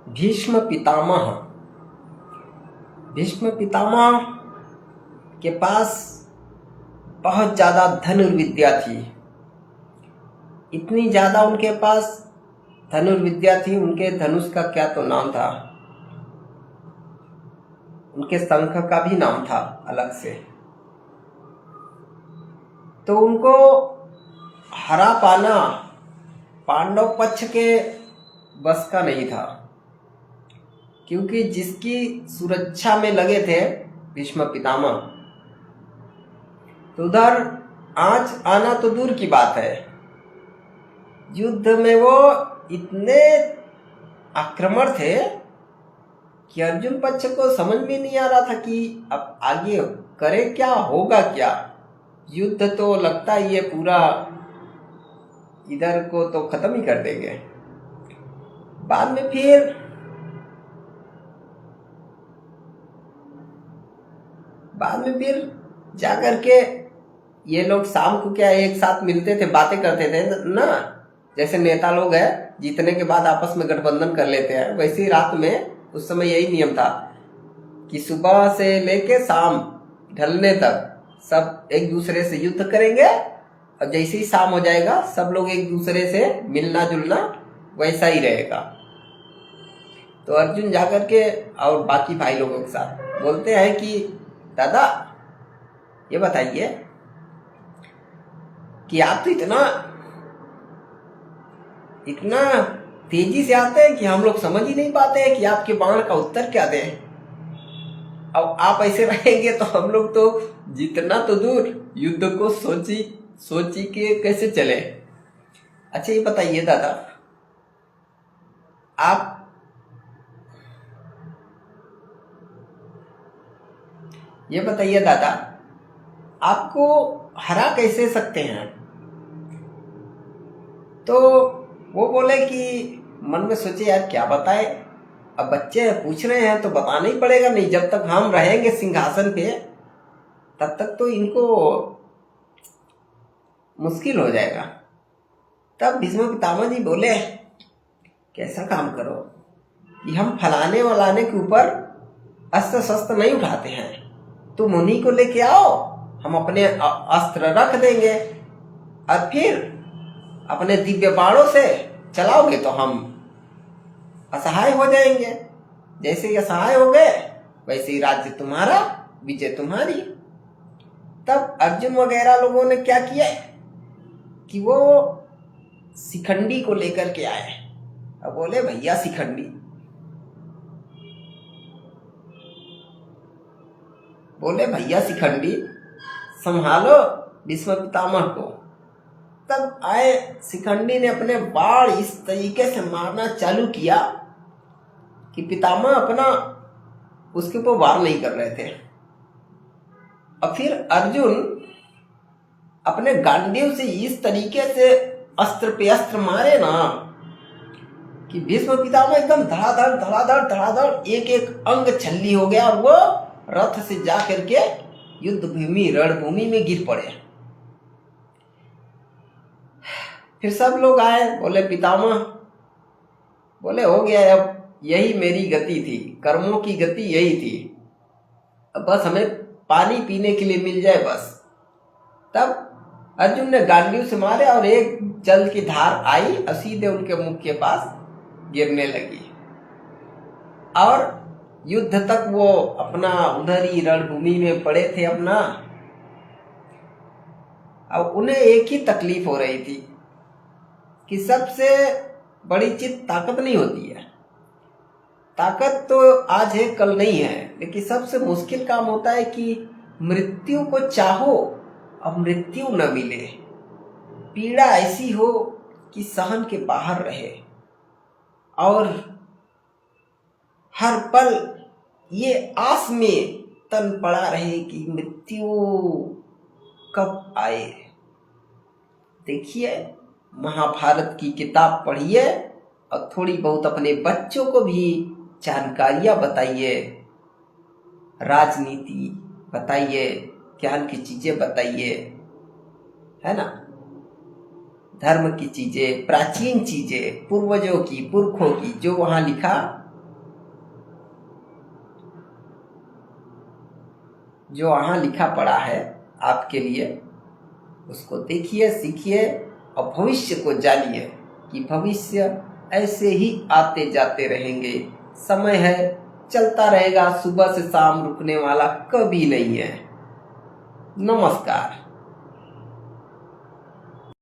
भीष्म पितामह। भीष्म पितामह के पास बहुत ज़्यादा धनुर्विद्या थी। इतनी ज़्यादा उनके पास धनुर्विद्या थी, उनके धनुष का क्या तो नाम था, उनके शंख का भी नाम था अलग से। तो उनको हरा पाना पांडव पक्ष के बस का नहीं था, क्योंकि जिसकी सुरक्षा में लगे थे भीष्म पितामह, तो उधर आंच आना तो दूर की बात है, युद्ध में वो इतने आक्रमण थे कि अर्जुन पक्ष को समझ में नहीं आ रहा था कि अब आगे करे क्या, होगा क्या। युद्ध तो लगता ही ये पूरा इधर को तो खत्म ही कर देंगे। बाद में फिर जाकर के ये लोग शाम को क्या एक साथ मिलते थे, बातें करते थे ना, जैसे नेता लोग हैं जीतने के बाद आपस में गठबंधन कर लेते हैं, वैसे ही रात में उस समय यही नियम था कि सुबह से लेके शाम ढलने तक सब एक दूसरे से युद्ध करेंगे, और जैसे ही शाम हो जाएगा सब लोग एक दूसरे से मिलना जुलना वैसा ही रहेगा। तो अर्जुन जाकर के और बाकी भाई लोगों के साथ बोलते हैं कि दादा ये बताइए कि आप तो इतना तेजी से आते हैं कि हम लोग समझ ही नहीं पाते हैं कि आपके बाण का उत्तर क्या दें। अब आप ऐसे रहेंगे तो हम लोग तो जितना तो दूर युद्ध को सोची के कैसे चले। अच्छा ये बताइए दादा, आपको हरा कैसे सकते हैं। तो वो बोले कि मन में सोचे यार क्या बताए, अब बच्चे पूछ रहे हैं तो बताना ही पड़ेगा, नहीं जब तक हम रहेंगे सिंहासन पे तब तक तो इनको मुश्किल हो जाएगा। तब भीष्म पितामह जी बोले कैसा काम करो कि हम फलाने वलाने के ऊपर अस्त्र शस्त्र नहीं उठाते हैं, तुम उन्हीं को लेके आओ, हम अपने अस्त्र रख देंगे और फिर अपने दिव्य बाणों से चलाओगे तो हम असहाय हो जाएंगे। जैसे ही असहाय हो गए वैसे ही राज्य तुम्हारा, विजय तुम्हारी। तब अर्जुन वगैरह लोगों ने क्या किया कि वो शिखंडी को लेकर के आए। अब बोले भैया शिखंडी संभालो भीष्म पितामह को। तब आए शिखंडी ने अपने बाण इस तरीके से मारना चालू किया कि पितामह अपना उसके ऊपर वार नहीं कर रहे थे। और फिर अर्जुन अपने गांडीव से इस तरीके से अस्त्र पे अस्त्र मारे ना कि भीष्म पितामह एकदम धड़ाधड़ एक एक अंग छल्ली हो गया, और वो रथ से जा करके युद्ध भूमि रणभूमि में गिर पड़े। फिर सब लोग आए, बोले पितामह, बोले हो गया, अब यही मेरी गति थी, कर्मों की गति यही थी, अब बस हमें पानी पीने के लिए मिल जाए बस। तब अर्जुन ने गांडीव से मारे और एक जल की धार आई और सीधे उनके मुख के पास गिरने लगी, और युद्ध तक वो अपना उधर ही रणभूमि में पड़े थे अपना। अब उन्हें एक ही तकलीफ हो रही थी कि सबसे बड़ी चीज ताकत नहीं होती है, ताकत तो आज है कल नहीं है, लेकिन सबसे मुश्किल काम होता है कि मृत्यु को चाहो अब मृत्यु न मिले, पीड़ा ऐसी हो कि सहन के बाहर रहे, और हर पल ये आस में तन पड़ा रहे कि मृत्यु कब आए। देखिए महाभारत की किताब पढ़िए और थोड़ी बहुत अपने बच्चों को भी जानकारियां बताइए, राजनीति बताइए, ज्ञान की चीजें बताइए, है ना, धर्म की चीजें, प्राचीन चीजें, पूर्वजों की, पुरखों की, जो वहां लिखा जो वहाँ लिखा पड़ा है आपके लिए, उसको देखिए, सीखिए और भविष्य को जानिए कि भविष्य ऐसे ही आते जाते रहेंगे। समय है, चलता रहेगा, सुबह से शाम रुकने वाला कभी नहीं है। नमस्कार।